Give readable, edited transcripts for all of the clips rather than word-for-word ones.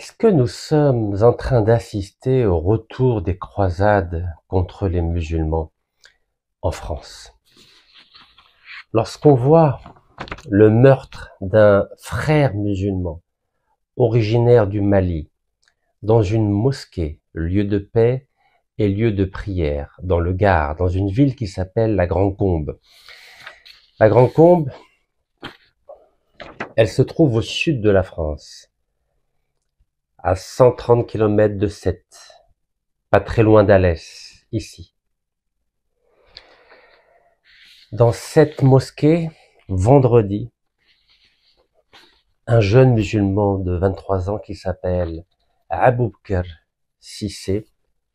Est-ce que nous sommes en train d'assister au retour des croisades contre les musulmans en France? Lorsqu'on voit le meurtre d'un frère musulman originaire du Mali dans une mosquée, lieu de paix et lieu de prière, dans le Gard, dans une ville qui s'appelle la Grand-Combe. La Grand-Combe, elle se trouve au sud de la France, à 130 km de Sète, pas très loin d'Alès, ici. Dans cette mosquée, vendredi, un jeune musulman de 23 ans qui s'appelle Aboubakr Cissé,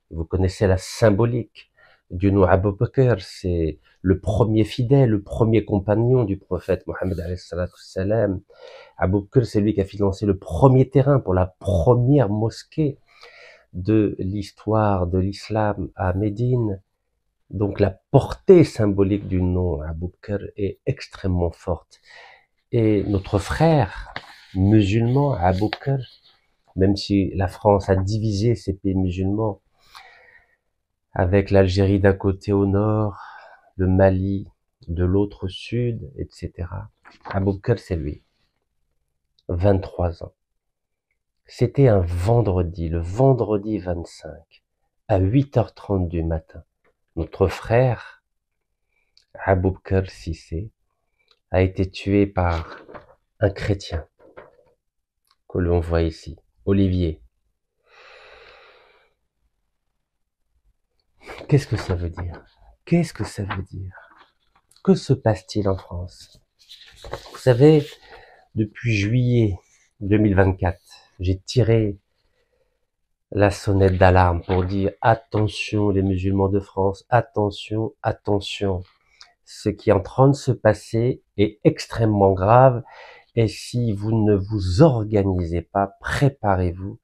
vous connaissez la symbolique du nom Aboubakr, c'est le premier fidèle, le premier compagnon du prophète Mohammed alayhi salatu wassalam. Aboubakr, c'est lui qui a financé le premier terrain pour la première mosquée de l'histoire de l'islam à Médine. Donc la portée symbolique du nom Aboubakr est extrêmement forte. Et notre frère musulman Aboubakr, même si la France a divisé ses pays musulmans, avec l'Algérie d'un côté au nord, le Mali de l'autre au sud, etc. Aboubakr, c'est lui, 23 ans. C'était un vendredi, le vendredi 25, à 8h30 du matin. Notre frère, Aboubakr Cissé, a été tué par un chrétien que l'on voit ici, Olivier. Qu'est-ce que ça veut dire? Qu'est-ce que ça veut dire? Que se passe-t-il en France? Vous savez, depuis juillet 2024, j'ai tiré la sonnette d'alarme pour dire attention les musulmans de France, attention, attention. Ce qui est en train de se passer est extrêmement grave et si vous ne vous organisez pas, préparez-vous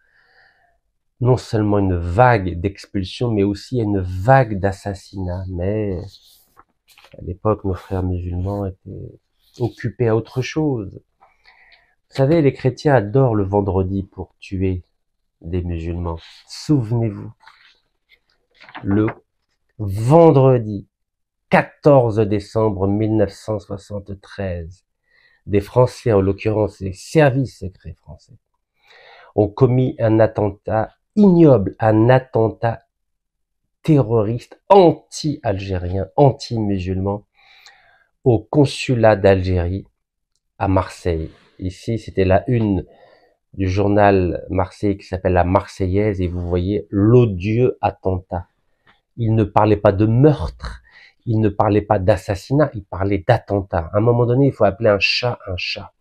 non seulement une vague d'expulsion, mais aussi une vague d'assassinats. Mais à l'époque, nos frères musulmans étaient occupés à autre chose. Vous savez, les chrétiens adorent le vendredi pour tuer des musulmans. Souvenez-vous, le vendredi 14 décembre 1973, des Français, en l'occurrence les services secrets français, ont commis un attentat ignoble, un attentat terroriste anti-algérien, anti-musulman, au consulat d'Algérie à Marseille. Ici, c'était la une du journal marseillais qui s'appelle La Marseillaise et vous voyez l'odieux attentat. Il ne parlait pas de meurtre, il ne parlait pas d'assassinat, il parlait d'attentat. À un moment donné, il faut appeler un chat un chat.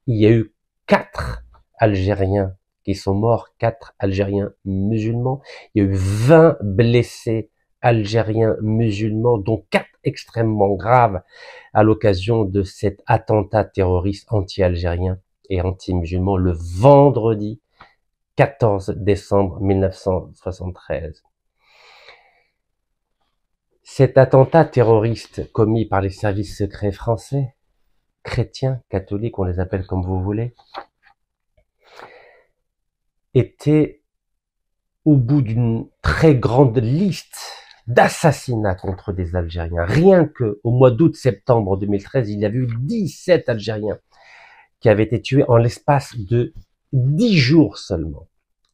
Il y a eu 4 Algériens qui sont morts, 4 Algériens musulmans. Il y a eu 20 blessés Algériens musulmans, dont 4 extrêmement graves à l'occasion de cet attentat terroriste anti-algérien et anti-musulman le vendredi 14 décembre 1973. Cet attentat terroriste commis par les services secrets français, chrétiens, catholiques, on les appelle comme vous voulez, était au bout d'une très grande liste d'assassinats contre des Algériens. Rien que au mois d'août-septembre 2013, il y avait eu 17 Algériens qui avaient été tués en l'espace de 10 jours seulement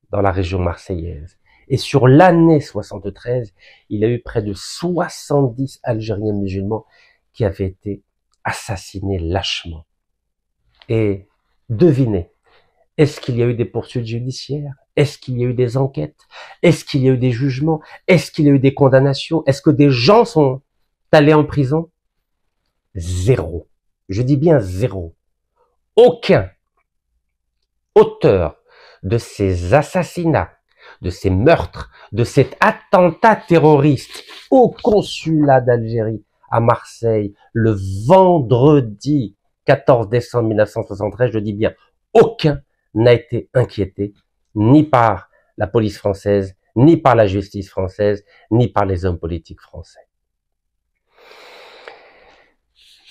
dans la région marseillaise. Et sur l'année 73, il y a eu près de 70 Algériens musulmans qui avaient été assassinés lâchement. Et devinez, est-ce qu'il y a eu des poursuites judiciaires? Est-ce qu'il y a eu des enquêtes? Est-ce qu'il y a eu des jugements? Est-ce qu'il y a eu des condamnations? Est-ce que des gens sont allés en prison? Zéro. Je dis bien zéro. Aucun auteur de ces assassinats, de ces meurtres, de cet attentat terroriste au consulat d'Algérie à Marseille le vendredi 14 décembre 1973, je dis bien aucun n'a été inquiété ni par la police française, ni par la justice française, ni par les hommes politiques français.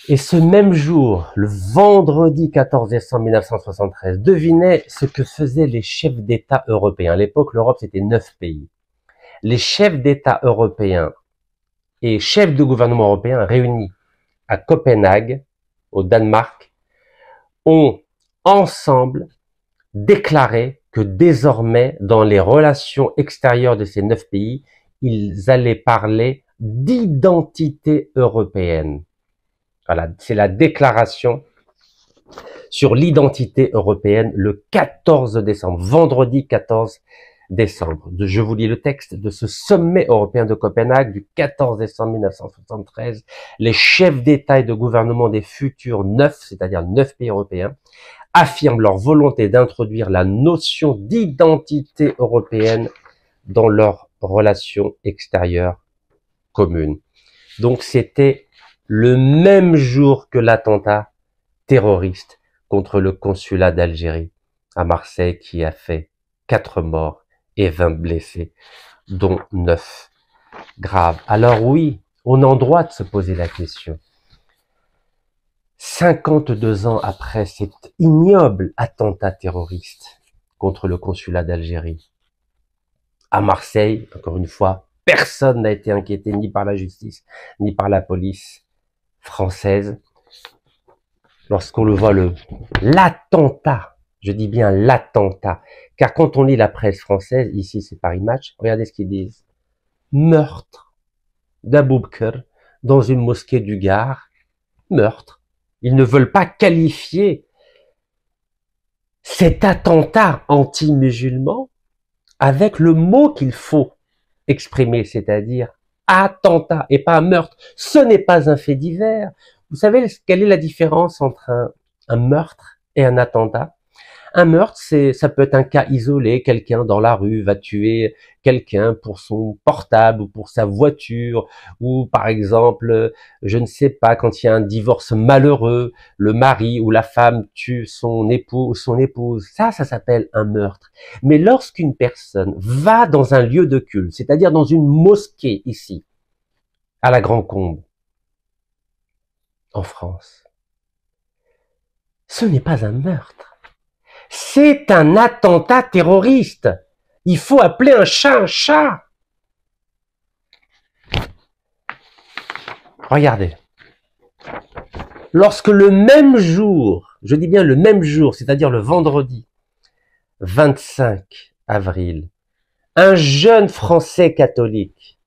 Et ce même jour, le vendredi 14 décembre 1973, devinez ce que faisaient les chefs d'État européens. À l'époque, l'Europe, c'était 9 pays. Les chefs d'État européens et chefs de gouvernement européens réunis à Copenhague, au Danemark, ont ensemble déclaré que désormais, dans les relations extérieures de ces 9 pays, ils allaient parler d'identité européenne. Voilà, c'est la déclaration sur l'identité européenne le 14 décembre, vendredi 14 décembre. Je vous lis le texte de ce sommet européen de Copenhague du 14 décembre 1973. Les chefs d'État et de gouvernement des futurs 9, c'est-à-dire 9 pays européens, affirment leur volonté d'introduire la notion d'identité européenne dans leurs relations extérieures communes. Donc c'était le même jour que l'attentat terroriste contre le consulat d'Algérie à Marseille qui a fait 4 morts et 20 blessés, dont 9 graves. Alors oui, on a en droit de se poser la question. 52 ans après cet ignoble attentat terroriste contre le consulat d'Algérie, à Marseille, encore une fois, personne n'a été inquiété ni par la justice, ni par la police française. Lorsqu'on le voit, l'attentat, je dis bien l'attentat, car quand on lit la presse française, ici c'est Paris Match, regardez ce qu'ils disent. Meurtre d'Aboubkr dans une mosquée du Gard, meurtre. Ils ne veulent pas qualifier cet attentat anti-musulman avec le mot qu'il faut exprimer, c'est-à-dire attentat et pas un meurtre. Ce n'est pas un fait divers. Vous savez quelle est la différence entre un meurtre et un attentat? Un meurtre, ça peut être un cas isolé, quelqu'un dans la rue va tuer quelqu'un pour son portable ou pour sa voiture, ou par exemple, je ne sais pas, quand il y a un divorce malheureux, le mari ou la femme tue son époux ou son épouse, ça s'appelle un meurtre. Mais lorsqu'une personne va dans un lieu de culte, c'est-à-dire dans une mosquée ici, à la Grand Combe, en France, ce n'est pas un meurtre. C'est un attentat terroriste. Il faut appeler un chat un chat. Regardez. Lorsque le même jour, je dis bien le même jour, c'est-à-dire le vendredi 25 avril, un jeune Français catholique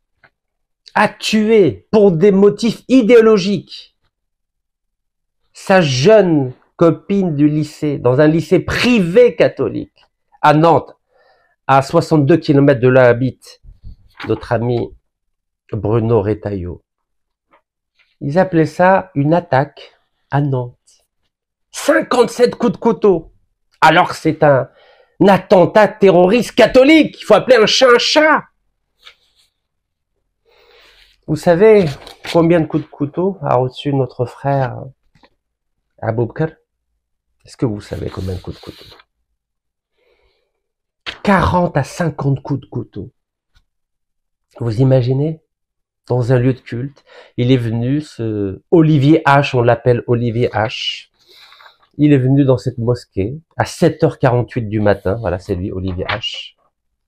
a tué pour des motifs idéologiques sa jeune copine du lycée, dans un lycée privé catholique, à Nantes, à 62 km de là habite notre ami Bruno Retailleau. Ils appelaient ça une attaque à Nantes. 57 coups de couteau, alors que c'est un attentat terroriste catholique. Il faut appeler un chat un chat. Vous savez combien de coups de couteau a reçu notre frère Abubacar? Est-ce que vous savez combien de coups de couteau? 40 à 50 coups de couteau. Vous imaginez? Dans un lieu de culte, il est venu, ce Olivier H, on l'appelle Olivier H. Il est venu dans cette mosquée à 7h48 du matin. Voilà, c'est lui, Olivier H,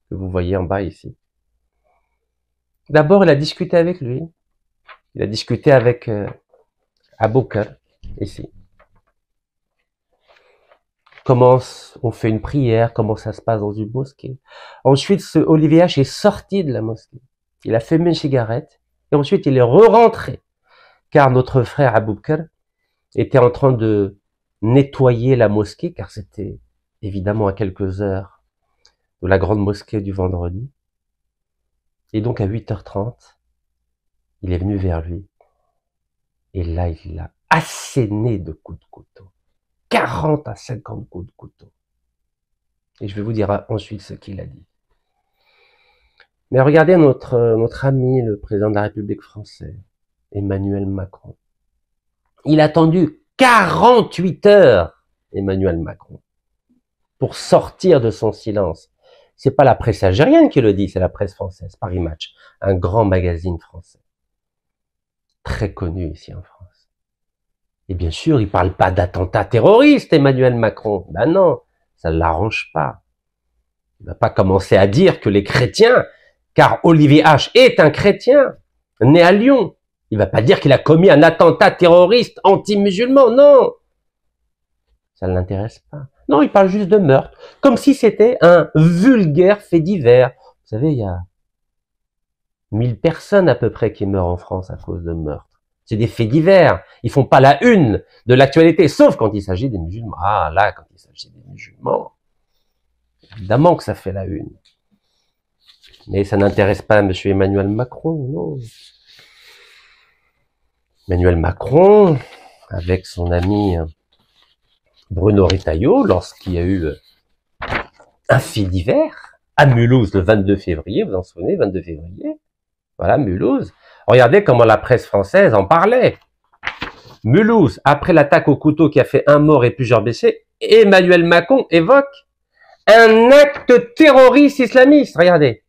que vous voyez en bas ici. D'abord, il a discuté avec lui. Il a discuté avec Abubacar, ici. Comment on fait une prière, comment ça se passe dans une mosquée. Ensuite, ce Olivier H est sorti de la mosquée. Il a fumé une cigarette et ensuite il est re-rentré. Car notre frère Abubacar était en train de nettoyer la mosquée, car c'était évidemment à quelques heures de la grande mosquée du vendredi. Et donc à 8h30, il est venu vers lui. Et là, il l'a asséné de coups de couteau. 40 à 50 coups de couteau. Et je vais vous dire ensuite ce qu'il a dit. Mais regardez notre ami, le président de la République française, Emmanuel Macron. Il a attendu 48 heures, Emmanuel Macron, pour sortir de son silence. C'est pas la presse algérienne qui le dit, c'est la presse française, Paris Match, un grand magazine français, très connu ici en France. Et bien sûr, il parle pas d'attentat terroriste, Emmanuel Macron. Ben non, ça ne l'arrange pas. Il va pas commencer à dire que les chrétiens, car Olivier H. est un chrétien, né à Lyon. Il va pas dire qu'il a commis un attentat terroriste anti-musulman, non. Ça ne l'intéresse pas. Non, il parle juste de meurtre, comme si c'était un vulgaire fait divers. Vous savez, il y a 1000 personnes à peu près qui meurent en France à cause de meurtres. C'est des faits divers. Ils font pas la une de l'actualité, sauf quand il s'agit des musulmans. Ah là, quand il s'agit des musulmans, évidemment que ça fait la une. Mais ça n'intéresse pas M. Emmanuel Macron, non. Emmanuel Macron, avec son ami Bruno Retailleau, lorsqu'il y a eu un fait divers à Mulhouse le 22 février, vous en souvenez, 22 février, voilà, Mulhouse. Regardez comment la presse française en parlait. Mulhouse, après l'attaque au couteau qui a fait un mort et plusieurs blessés, Emmanuel Macron évoque un acte terroriste islamiste, regardez.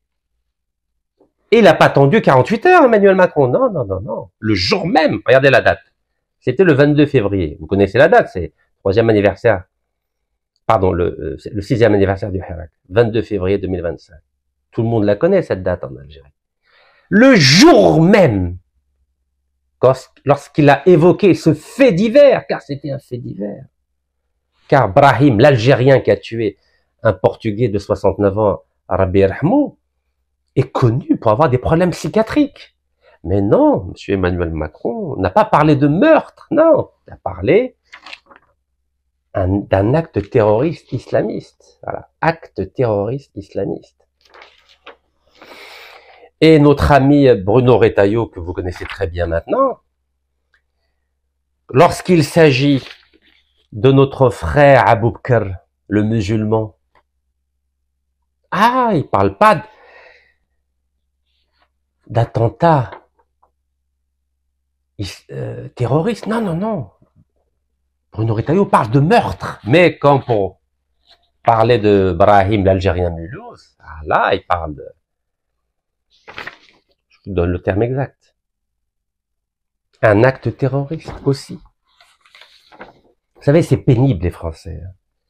Et il n'a pas attendu 48 heures, Emmanuel Macron. Non, non, non, non. Le jour même, regardez la date. C'était le 22 février. Vous connaissez la date, c'est le 3e anniversaire. Pardon, le 6e anniversaire du Hirak. 22 février 2025. Tout le monde la connaît, cette date en Algérie. Le jour même, lorsqu'il a évoqué ce fait divers, car c'était un fait divers, car Brahim, l'Algérien qui a tué un Portugais de 69 ans, Rabbi Rahmou, est connu pour avoir des problèmes psychiatriques. Mais non, M. Emmanuel Macron n'a pas parlé de meurtre, non, il a parlé d'un acte terroriste islamiste. Voilà, acte terroriste islamiste. Et notre ami Bruno Retailleau, que vous connaissez très bien maintenant, lorsqu'il s'agit de notre frère Abou Bakr, le musulman, ah, il parle pas d'attentat terroriste, non, non, non. Bruno Retailleau parle de meurtre, mais quand pour parler de Brahim, l'Algérien Mulhouse, ah là, il parle de... Je vous donne le terme exact. Un acte terroriste aussi. Vous savez, c'est pénible, les Français.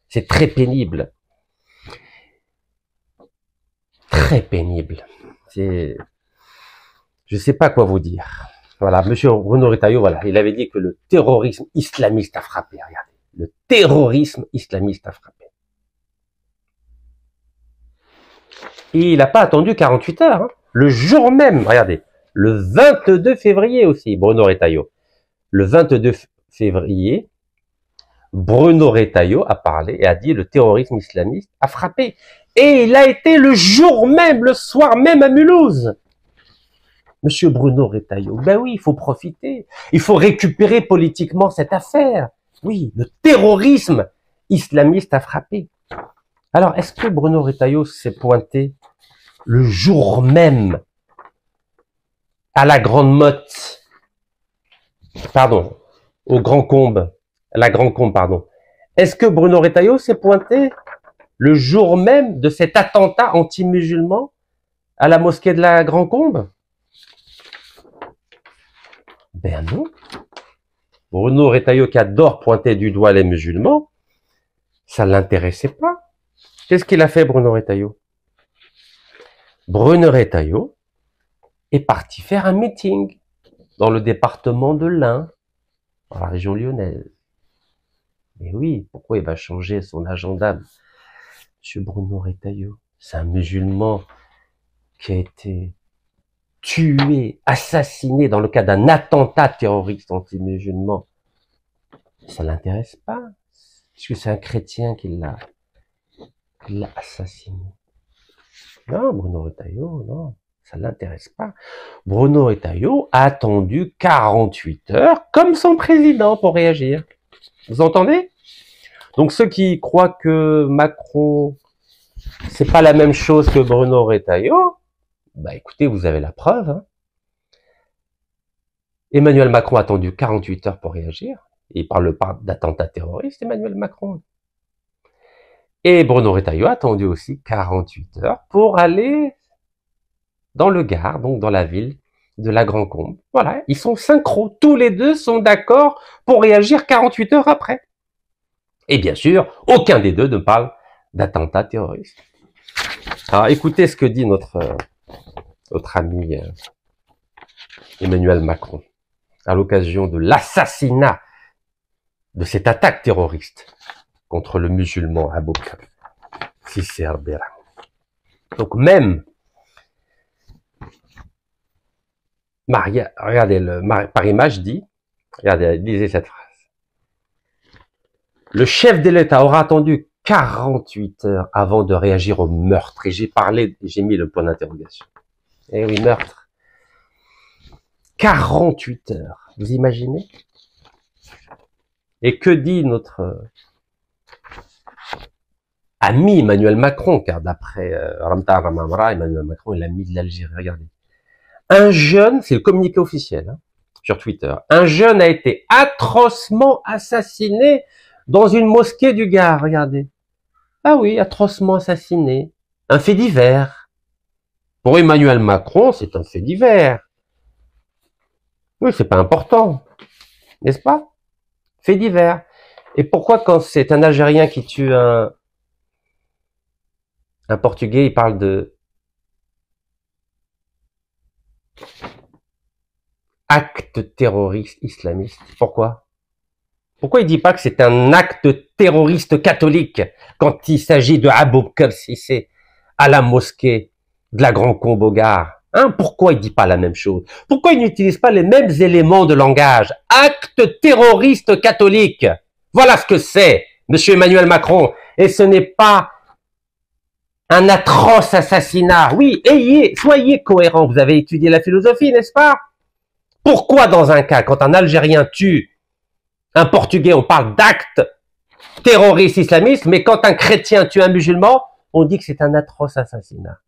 C'est très pénible. Très pénible. C'est... Je sais pas quoi vous dire. Voilà, monsieur Bruno Retailleau, voilà, il avait dit que le terrorisme islamiste a frappé. Regardez, le terrorisme islamiste a frappé. Et il n'a pas attendu 48 heures. Hein. Le jour même, regardez, le 22 février aussi, Bruno Retailleau. Le 22 février, Bruno Retailleau a parlé et a dit le terrorisme islamiste a frappé. Et il a été le jour même, le soir même à Mulhouse. Monsieur Bruno Retailleau, ben oui, il faut profiter. Il faut récupérer politiquement cette affaire. Oui, le terrorisme islamiste a frappé. Alors, est-ce que Bruno Retailleau s'est pointé le jour même à la Grande Motte, pardon, au Grand Combe, à la Grand Combe, pardon. Est-ce que Bruno Retailleau s'est pointé le jour même de cet attentat anti-musulman à la mosquée de la Grand Combe? Ben non. Bruno Retailleau qui adore pointer du doigt les musulmans, ça ne l'intéressait pas. Qu'est-ce qu'il a fait, Bruno Retailleau? Bruno Retailleau est parti faire un meeting dans le département de l'Ain, dans la région lyonnaise. Mais oui, pourquoi il va changer son agenda, monsieur Bruno Retailleau? C'est un musulman qui a été tué, assassiné dans le cadre d'un attentat terroriste anti-musulman. Ça l'intéresse pas, puisque c'est un chrétien qui l'a assassiné. Non, Bruno Retailleau, non, ça l'intéresse pas. Bruno Retailleau a attendu 48 heures comme son président pour réagir. Vous entendez? Donc ceux qui croient que Macron, c'est pas la même chose que Bruno Retailleau, bah écoutez, vous avez la preuve. Hein. Emmanuel Macron a attendu 48 heures pour réagir. Il parle pas d'attentat terroriste, Emmanuel Macron. Et Bruno Retailleau a attendu aussi 48 heures pour aller dans le Gard, donc dans la ville de la Grand Combe. Voilà, ils sont synchro. Tous les deux sont d'accord pour réagir 48 heures après. Et bien sûr, aucun des deux ne parle d'attentat terroriste. Alors écoutez ce que dit notre ami Emmanuel Macron à l'occasion de l'assassinat de cette attaque terroriste contre le musulman Abou Bakr Cissé Berbera. Donc même Maria, regardez, par image dit, regardez, lisez cette phrase. Le chef de l'État aura attendu 48 heures avant de réagir au meurtre. Et j'ai mis le point d'interrogation. Eh oui, meurtre. 48 heures. Vous imaginez? Et que dit notre ami Emmanuel Macron? Car d'après Ramta Ramamra, Emmanuel Macron est l'ami de l'Algérie. Regardez. Un jeune, c'est le communiqué officiel hein, sur Twitter, un jeune a été atrocement assassiné dans une mosquée du Gard. Regardez. Ah oui, atrocement assassiné. Un fait divers. Pour Emmanuel Macron, c'est un fait divers. Oui, c'est pas important. N'est-ce pas? Fait divers. Et pourquoi quand c'est un Algérien qui tue un Portugais, il parle de acte terroriste islamiste? Pourquoi? Pourquoi il dit pas que c'est un acte terroriste catholique quand il s'agit de Abou Bakr Cissé à la mosquée de la Grand Combe au Gard? Hein, pourquoi il dit pas la même chose? Pourquoi il n'utilise pas les mêmes éléments de langage? Acte terroriste catholique. Voilà ce que c'est, monsieur Emmanuel Macron. Et ce n'est pas un atroce assassinat. Oui, soyez cohérents. Vous avez étudié la philosophie, n'est-ce pas? Pourquoi dans un cas, quand un Algérien tue un Portugais, on parle d'acte terroriste islamiste, mais quand un chrétien tue un musulman, on dit que c'est un atroce assassinat.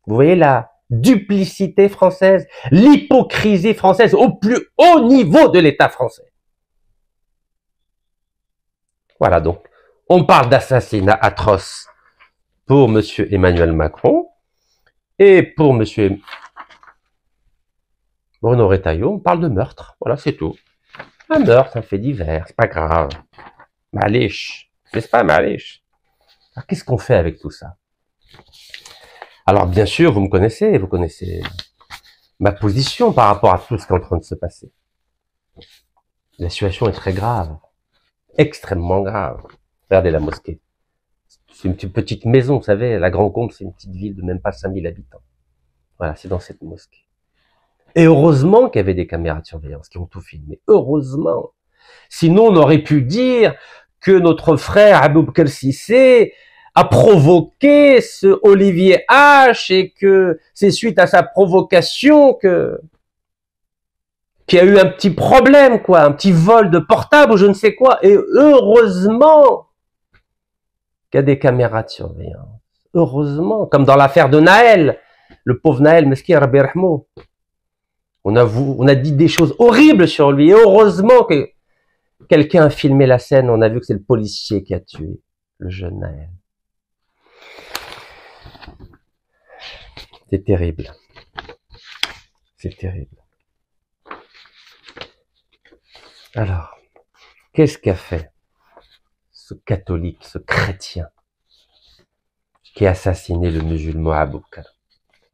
Vous voyez la duplicité française, l'hypocrisie française au plus haut niveau de l'État français. Voilà donc, on parle d'assassinat atroce pour monsieur Emmanuel Macron et pour monsieur Bruno Retailleau, on parle de meurtre. Voilà, c'est tout. Un meurtre, un fait divers, c'est pas grave. Maliche, n'est-ce pas, maliche? Alors, qu'est-ce qu'on fait avec tout ça? Alors, bien sûr, vous connaissez ma position par rapport à tout ce qui est en train de se passer. La situation est très grave, extrêmement grave. Regardez la mosquée. C'est une petite maison, vous savez, la Grand Combe, c'est une petite ville de même pas 5000 habitants. Voilà, c'est dans cette mosquée. Et heureusement qu'il y avait des caméras de surveillance qui ont tout filmé. Heureusement. Sinon, on aurait pu dire que notre frère Abou Bakr Cissé a provoqué ce Olivier H et que c'est suite à sa provocation qu'il y a eu un petit problème, quoi, un petit vol de portable ou je ne sais quoi. Et heureusement qu'il y a des caméras de surveillance. Heureusement. Comme dans l'affaire de Naël. Le pauvre Naël, mesquin, Rabbi Rahmou. On a dit des choses horribles sur lui. Et heureusement que quelqu'un a filmé la scène. On a vu que c'est le policier qui a tué le jeune Naël. C'est terrible. C'est terrible. Alors, qu'est-ce qu'a fait ce catholique, ce chrétien qui a assassiné le musulman Abou Bakr?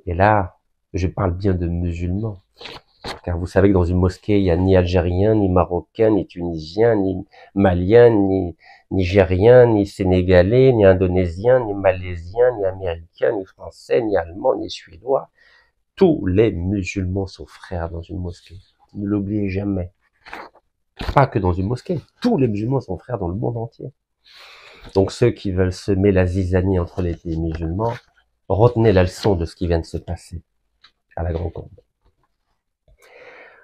Et là, je parle bien de musulmans. Car vous savez que dans une mosquée, il n'y a ni Algérien, ni Marocain, ni Tunisien, ni Malien, ni Nigérien, ni Sénégalais, ni Indonésien, ni Malaisien, ni Américain, ni Français, ni Allemand, ni Suédois. Tous les musulmans sont frères dans une mosquée. Ne l'oubliez jamais. Pas que dans une mosquée. Tous les musulmans sont frères dans le monde entier. Donc ceux qui veulent semer la zizanie entre les pays musulmans, retenez la leçon de ce qui vient de se passer à la Grand Combe.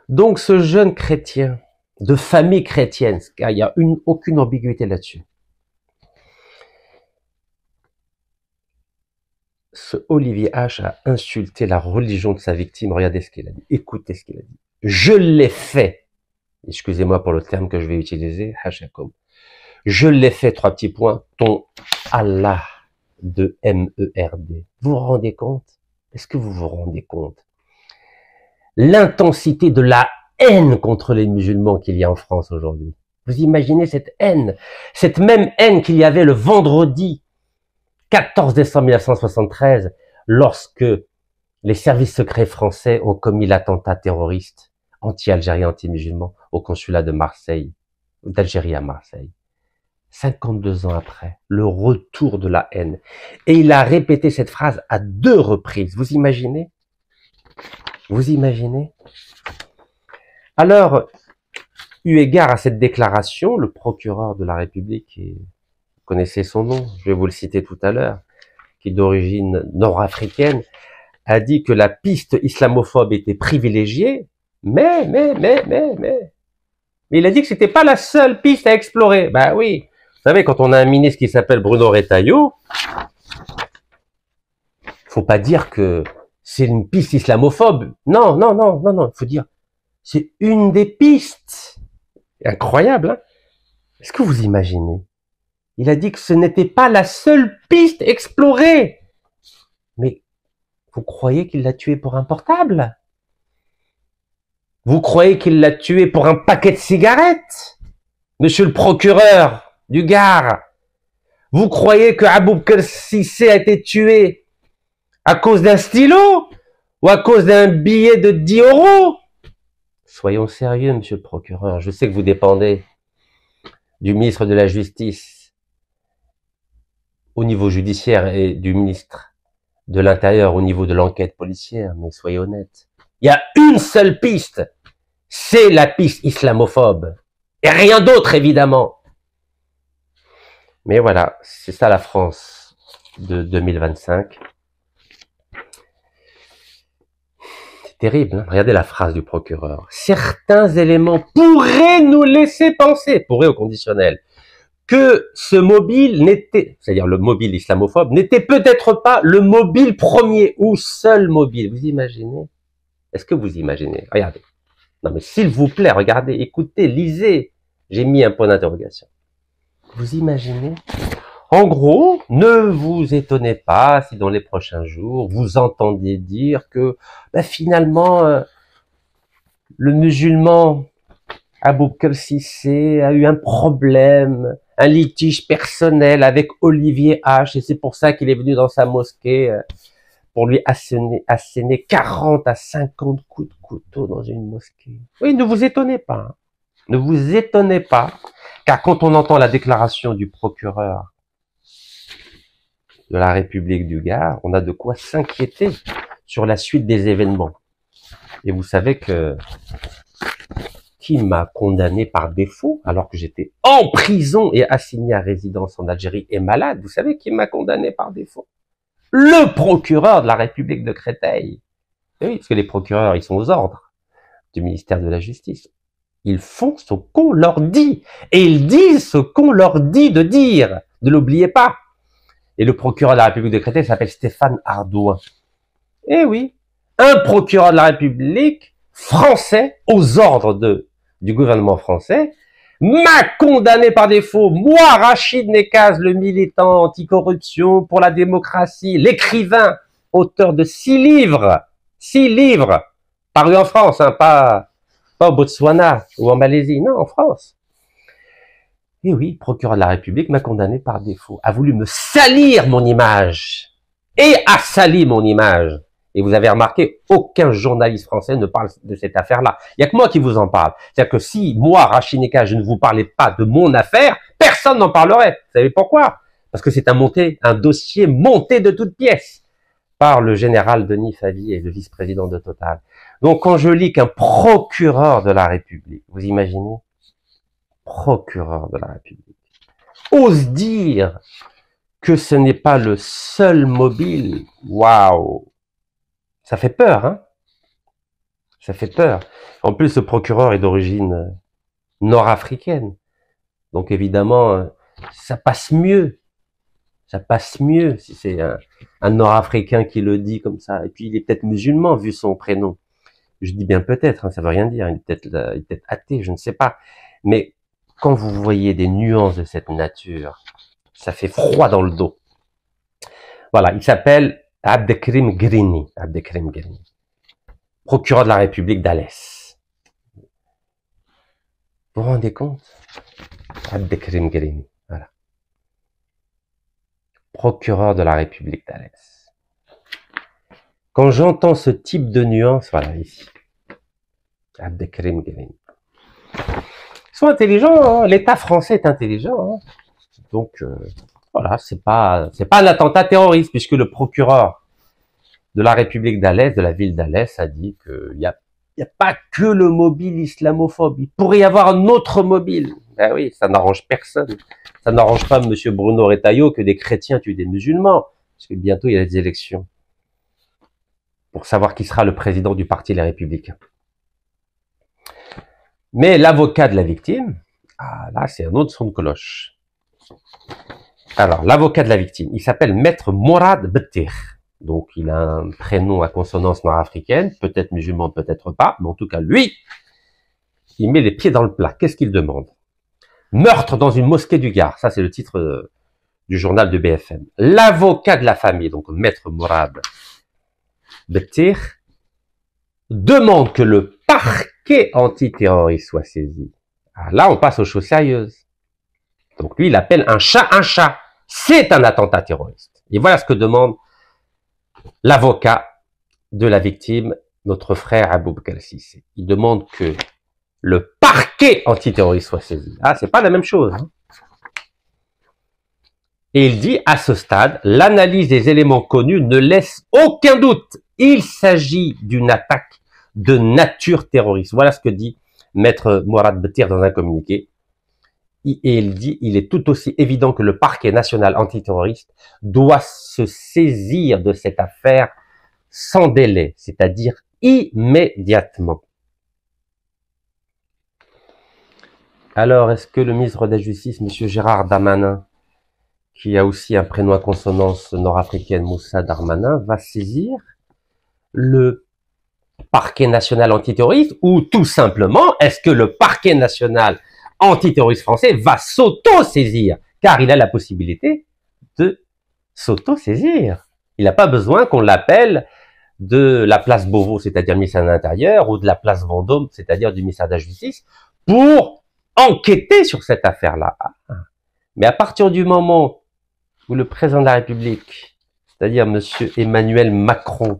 Donc ce jeune chrétien, de famille chrétienne, car il n'y a aucune ambiguïté là-dessus, ce Olivier H a insulté la religion de sa victime. Regardez ce qu'il a dit, écoutez ce qu'il a dit. Je l'ai fait, excusez-moi pour le terme que je vais utiliser, Hashakom. Je l'ai fait, 3 petits points, ton Allah de MERD. Vous vous rendez compte? Est-ce que vous vous rendez compte? l'intensité de la haine contre les musulmans qu'il y a en France aujourd'hui. Vous imaginez cette haine, cette même haine qu'il y avait le vendredi 14 décembre 1973, lorsque les services secrets français ont commis l'attentat terroriste anti-algérien, anti-musulman au consulat de Marseille, d'Algérie à Marseille. 52 ans après, le retour de la haine. Et il a répété cette phrase à 2 reprises. Vous imaginez? Vous imaginez? Alors, eu égard à cette déclaration, le procureur de la République, et vous connaissez son nom, je vais vous le citer tout à l'heure, qui est d'origine nord-africaine, a dit que la piste islamophobe était privilégiée, mais il a dit que c'était pas la seule piste à explorer. Ben oui, vous savez, quand on a un ministre qui s'appelle Bruno Retailleau, faut pas dire que c'est une piste islamophobe. Non, il faut dire, c'est une des pistes. Incroyable, hein? Est-ce que vous imaginez? Il a dit que ce n'était pas la seule piste explorée. Mais vous croyez qu'il l'a tué pour un portable? Vous croyez qu'il l'a tué pour un paquet de cigarettes? Monsieur le procureur du Gard, vous croyez que Aboubkr Cissé a été tué à cause d'un stylo ou à cause d'un billet de 10 euros? Soyons sérieux, monsieur le procureur. Je sais que vous dépendez du ministre de la Justice au niveau judiciaire et du ministre de l'Intérieur au niveau de l'enquête policière, mais soyez honnêtes. Il y a une seule piste, c'est la piste islamophobe. Et rien d'autre, évidemment. Mais voilà, c'est ça la France de 2025. C'est terrible, hein? Regardez la phrase du procureur. Certains éléments pourraient nous laisser penser, pourraient au conditionnel, que ce mobile n'était, c'est-à-dire le mobile islamophobe, n'était peut-être pas le mobile premier ou seul mobile. Vous imaginez? Est-ce que vous imaginez? Regardez. Non mais s'il vous plaît, regardez, écoutez, lisez. J'ai mis un point d'interrogation. Vous imaginez? En gros, ne vous étonnez pas si dans les prochains jours, vous entendiez dire que finalement, le musulman Aboubkr Cissé a eu un problème, un litige personnel avec Olivier H, et c'est pour ça qu'il est venu dans sa mosquée pour lui asséner 40 à 50 coups de couteau dans une mosquée. Oui, ne vous étonnez pas. Hein. Ne vous étonnez pas, car quand on entend la déclaration du procureur de la République du Gard, on a de quoi s'inquiéter sur la suite des événements. Et vous savez que qui m'a condamné par défaut, alors que j'étais en prison et assigné à résidence en Algérie et malade, vous savez qui m'a condamné par défaut? Le procureur de la République de Créteil. Et oui, parce que les procureurs, ils sont aux ordres du ministère de la Justice. Ils font ce qu'on leur dit. Et ils disent ce qu'on leur dit de dire. Ne l'oubliez pas. Et le procureur de la République de Créteil s'appelle Stéphane Ardouin. Eh oui, un procureur de la République français, aux ordres du gouvernement français, m'a condamné par défaut, moi, Rachid Nekaz, le militant anticorruption pour la démocratie, l'écrivain, auteur de 6 livres, parus en France, hein, pas au Botswana ou en Malaisie, non, en France. Et oui, procureur de la République m'a condamné par défaut, a voulu me salir mon image, et a sali mon image. Et vous avez remarqué, aucun journaliste français ne parle de cette affaire-là. Il n'y a que moi qui vous en parle. C'est-à-dire que si, moi, Rachid Nekaz, je ne vous parlais pas de mon affaire, personne n'en parlerait. Vous savez pourquoi? Parce que c'est un dossier monté de toutes pièces par le général Denis Favier, le vice-président de Total. Donc, quand je lis qu'un procureur de la République, vous imaginez? Procureur de la République, ose dire que ce n'est pas le seul mobile. Waouh! Ça fait peur, hein? Ça fait peur. En plus, ce procureur est d'origine nord-africaine. Donc, évidemment, ça passe mieux. Ça passe mieux si c'est un nord-africain qui le dit comme ça. Et puis, il est peut-être musulman, vu son prénom. Je dis bien peut-être, hein, ça veut rien dire. Il est peut-être athée, je ne sais pas. Mais quand vous voyez des nuances de cette nature, ça fait froid dans le dos. Voilà, il s'appelle Abdelkrim Grini. procureur de la République d'Alès. Vous vous rendez compte? Abdelkrim Guérini, voilà. Procureur de la République d'Alès. Quand j'entends ce type de nuance, voilà, ici. Abdelkrim Guérini. Ils sont intelligents, hein. L'État français est intelligent, hein. Donc, voilà, c'est pas un attentat terroriste, puisque le procureur de la République d'Alès, de la ville d'Alès, a dit qu'il y a pas que le mobile islamophobe, il pourrait y avoir un autre mobile. Ben oui, ça n'arrange personne. Ça n'arrange pas monsieur Bruno Retailleau que des chrétiens tuent des musulmans, parce que bientôt il y a des élections pour savoir qui sera le président du parti Les Républicains. Mais l'avocat de la victime, ah là c'est un autre son de cloche. Alors, l'avocat de la victime, il s'appelle Maître Mourad Bettir. Donc, il a un prénom à consonance nord-africaine, peut-être musulman, peut-être pas, mais en tout cas, lui, il met les pieds dans le plat. Qu'est-ce qu'il demande? Meurtre dans une mosquée du Gard. Ça, c'est le titre du journal de BFM. L'avocat de la famille, donc Maître Mourad Bettir, demande que le parquet antiterroriste soit saisi. Alors là, on passe aux choses sérieuses. Donc lui, il appelle un chat un chat. C'est un attentat terroriste. Et voilà ce que demande l'avocat de la victime, notre frère Aboubacar Cissé. Il demande que le parquet antiterroriste soit saisi. Ah, c'est pas la même chose. Hein. Et il dit, à ce stade, l'analyse des éléments connus ne laisse aucun doute. Il s'agit d'une attaque de nature terroriste. Voilà ce que dit Maître Mourad Bettir dans un communiqué. Et il dit, il est tout aussi évident que le parquet national antiterroriste doit se saisir de cette affaire sans délai, c'est-à-dire immédiatement. Alors, est-ce que le ministre de la Justice, M. Gérard Darmanin, qui a aussi un prénom à consonance nord-africaine, Moussa Darmanin, va saisir le parquet national antiterroriste, ou tout simplement, est-ce que le parquet national antiterroriste français va s'auto-saisir, car il a la possibilité de s'auto-saisir. Il n'a pas besoin qu'on l'appelle de la place Beauvau, c'est-à-dire ministère de l'Intérieur, ou de la place Vendôme, c'est-à-dire du ministère de la Justice, pour enquêter sur cette affaire-là. Mais à partir du moment où le président de la République, c'est-à-dire monsieur Emmanuel Macron,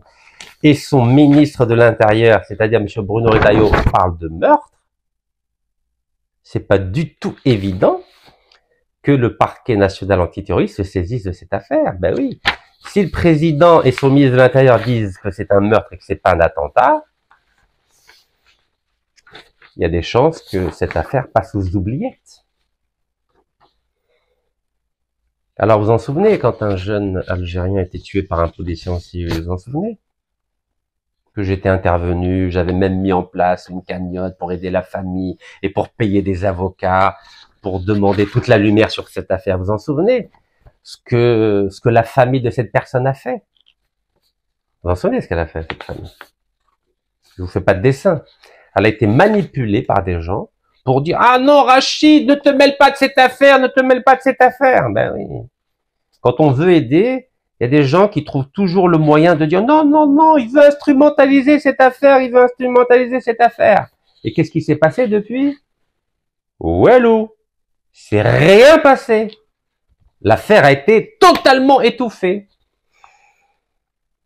et son ministre de l'Intérieur, c'est-à-dire monsieur Bruno Retailleau, parlent de meurtre, c'est pas du tout évident que le parquet national antiterroriste se saisisse de cette affaire. Ben oui. Si le président et son ministre de l'Intérieur disent que c'est un meurtre et que c'est pas un attentat, il y a des chances que cette affaire passe aux oubliettes. Alors vous en souvenez, quand un jeune Algérien a été tué par un policier en civil, vous en souvenez? Que j'étais intervenu, j'avais même mis en place une cagnotte pour aider la famille et pour payer des avocats, pour demander toute la lumière sur cette affaire. Vous en souvenez? Ce que la famille de cette personne a fait. Vous en souvenez ce qu'elle a fait, cette famille? Je vous fais pas de dessin. Elle a été manipulée par des gens pour dire, ah non, Rachid, ne te mêle pas de cette affaire, ne te mêle pas de cette affaire. Ben oui. Quand on veut aider, il y a des gens qui trouvent toujours le moyen de dire non, non, non, il veut instrumentaliser cette affaire, il veut instrumentaliser cette affaire. Et qu'est-ce qui s'est passé depuis? Ouelou, c'est rien passé. L'affaire a été totalement étouffée.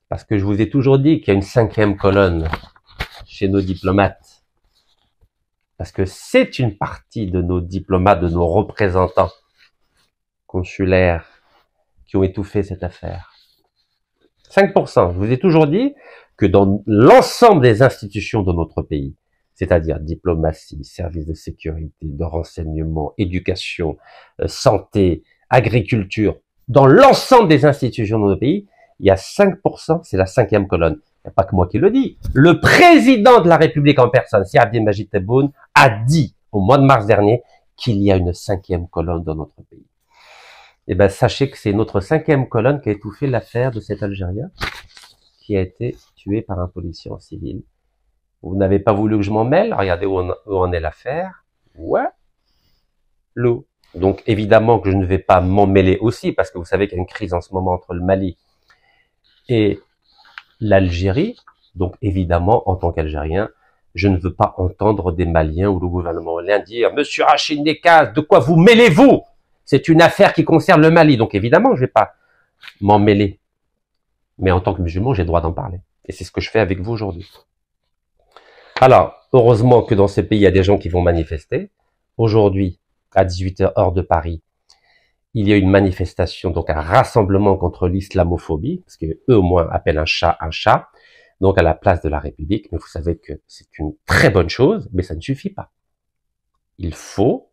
Parce que je vous ai toujours dit qu'il y a une 5e colonne chez nos diplomates. Parce que c'est une partie de nos diplomates, de nos représentants consulaires qui ont étouffé cette affaire. 5%. Je vous ai toujours dit que dans l'ensemble des institutions de notre pays, c'est-à-dire diplomatie, services de sécurité, de renseignement, éducation, santé, agriculture, dans l'ensemble des institutions de notre pays, il y a 5%, c'est la 5e colonne. Il n'y a pas que moi qui le dis. Le président de la République en personne, Sir Abdelmajid Tebboune, a dit au mois de mars dernier qu'il y a une 5e colonne dans notre pays. Eh ben, sachez que c'est notre 5e colonne qui a étouffé l'affaire de cet Algérien qui a été tué par un policier en civil. Vous n'avez pas voulu que je m'en mêle? Regardez où en est l'affaire. Ouais. L'eau. Donc, évidemment que je ne vais pas m'en mêler aussi, parce que vous savez qu'il y a une crise en ce moment entre le Mali et l'Algérie. Donc évidemment, en tant qu'Algérien, je ne veux pas entendre des Maliens ou le gouvernement malien dire « Monsieur Rachid Nekaz, de quoi vous mêlez-vous? C'est une affaire qui concerne le Mali. » Donc évidemment, je ne vais pas m'en mêler. Mais en tant que musulman, j'ai le droit d'en parler. Et c'est ce que je fais avec vous aujourd'hui. Alors, heureusement que dans ce pays, il y a des gens qui vont manifester. Aujourd'hui, à 18h heure de Paris, il y a une manifestation, donc un rassemblement contre l'islamophobie, parce que eux au moins appellent un chat, donc à la place de la République. Mais vous savez que c'est une très bonne chose, mais ça ne suffit pas. Il faut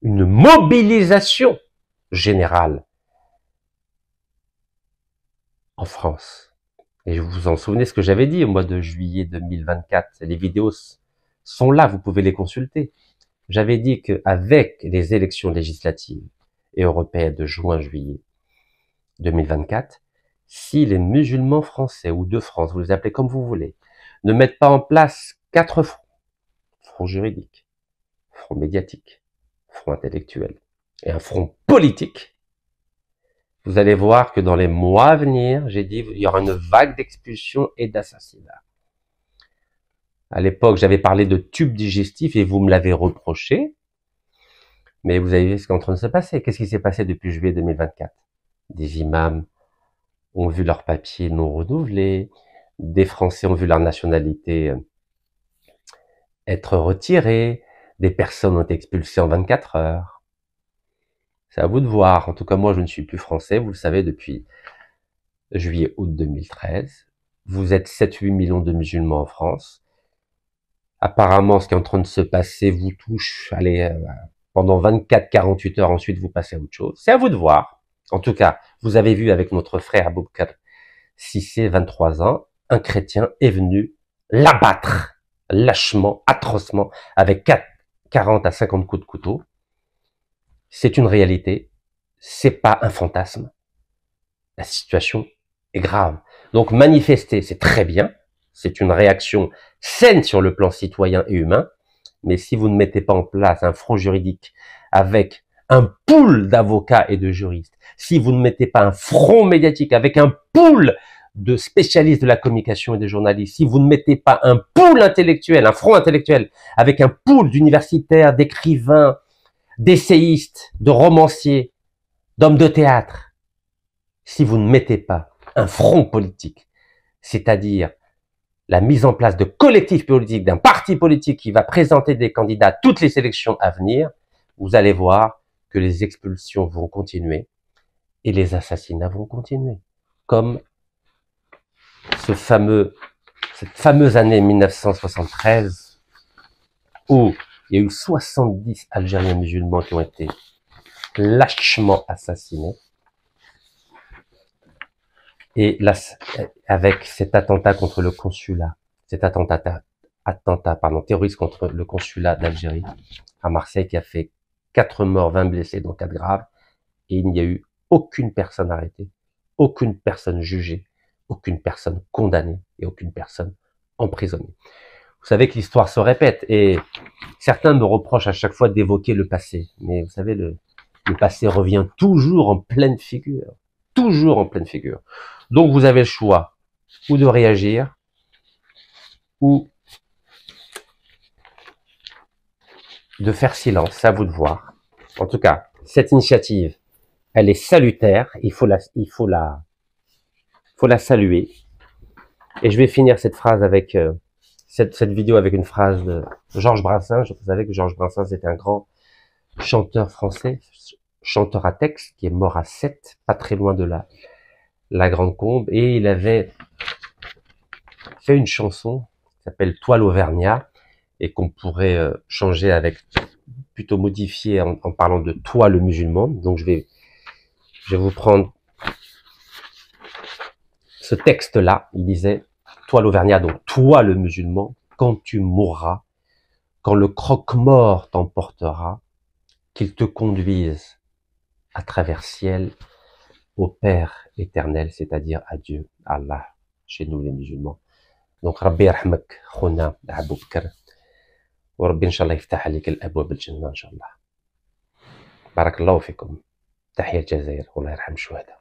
une mobilisation générale en France. Et vous vous en souvenez ce que j'avais dit au mois de juillet 2024. Les vidéos sont là, vous pouvez les consulter. J'avais dit qu'avec les élections législatives et européennes de juin-juillet 2024, si les musulmans français ou de France, vous les appelez comme vous voulez, ne mettent pas en place 4 fronts, front juridique, front médiatique, front intellectuel et un front politique, vous allez voir que dans les mois à venir, j'ai dit, il y aura une vague d'expulsions et d'assassinats. À l'époque, j'avais parlé de tube digestif et vous me l'avez reproché. Mais vous avez vu ce qui est en train de se passer. Qu'est-ce qui s'est passé depuis juillet 2024? Des imams ont vu leur papier non renouvelé. Des Français ont vu leur nationalité être retirée. Des personnes ont été expulsées en 24 heures. C'est à vous de voir. En tout cas, moi, je ne suis plus français. Vous le savez, depuis juillet-août 2013. Vous êtes 7-8 millions de musulmans en France. Apparemment, ce qui est en train de se passer vous touche, allez, pendant 24-48 heures, ensuite vous passez à autre chose. C'est à vous de voir. En tout cas, vous avez vu avec notre frère Aboubakar Cissé, 23 ans, un chrétien est venu l'abattre lâchement, atrocement, avec 40 à 50 coups de couteau. C'est une réalité, c'est pas un fantasme. La situation est grave. Donc manifester, c'est très bien, c'est une réaction saine sur le plan citoyen et humain, mais si vous ne mettez pas en place un front juridique avec un pool d'avocats et de juristes, si vous ne mettez pas un front médiatique avec un pool de spécialistes de la communication et des journalistes, si vous ne mettez pas un pool intellectuel, un front intellectuel avec un pool d'universitaires, d'écrivains, d'essayistes, de romanciers, d'hommes de théâtre, si vous ne mettez pas un front politique, c'est-à-dire la mise en place de collectifs politiques, d'un parti politique qui va présenter des candidats à toutes les élections à venir, vous allez voir que les expulsions vont continuer et les assassinats vont continuer. Comme cette fameuse année 1973 où il y a eu 70 Algériens musulmans qui ont été lâchement assassinés. Et là, avec cet attentat contre le consulat, terroriste contre le consulat d'Algérie à Marseille qui a fait 4 morts, 20 blessés, dont 4 graves, et il n'y a eu aucune personne arrêtée, aucune personne jugée, aucune personne condamnée et aucune personne emprisonnée. Vous savez que l'histoire se répète et certains me reprochent à chaque fois d'évoquer le passé. Mais vous savez, le passé revient toujours en pleine figure. Toujours en pleine figure. Donc vous avez le choix ou de réagir ou de faire silence. C'est à vous de voir. En tout cas, cette initiative, elle est salutaire. Il faut la saluer. Et je vais finir cette phrase avec cette vidéo avec une phrase de Georges Brassens. Vous savez que Georges Brassens était un grand chanteur français, chanteur à texte, qui est mort à Sète, pas très loin de la Grande Combe, et il avait fait une chanson qui s'appelle Toi l'Auvergnat, et qu'on pourrait changer avec, plutôt modifier en parlant de Toi le musulman. Donc je vais vous prendre ce texte-là. Il disait Toi l'Auvergnat, donc toi le musulman, quand tu mourras, quand le croque-mort t'emportera, qu'il te conduise à travers ciel au Père éternel, c'est-à-dire à Dieu, Allah, chez nous les musulmans. Donc Rabbi yarhamak khouna Aboubakar, wa Rabbi inshallah yaftah alik al-abwab al-jannah inshallah. Barakallahu fikum. تحية الجزائر والله يرحم الشهداء.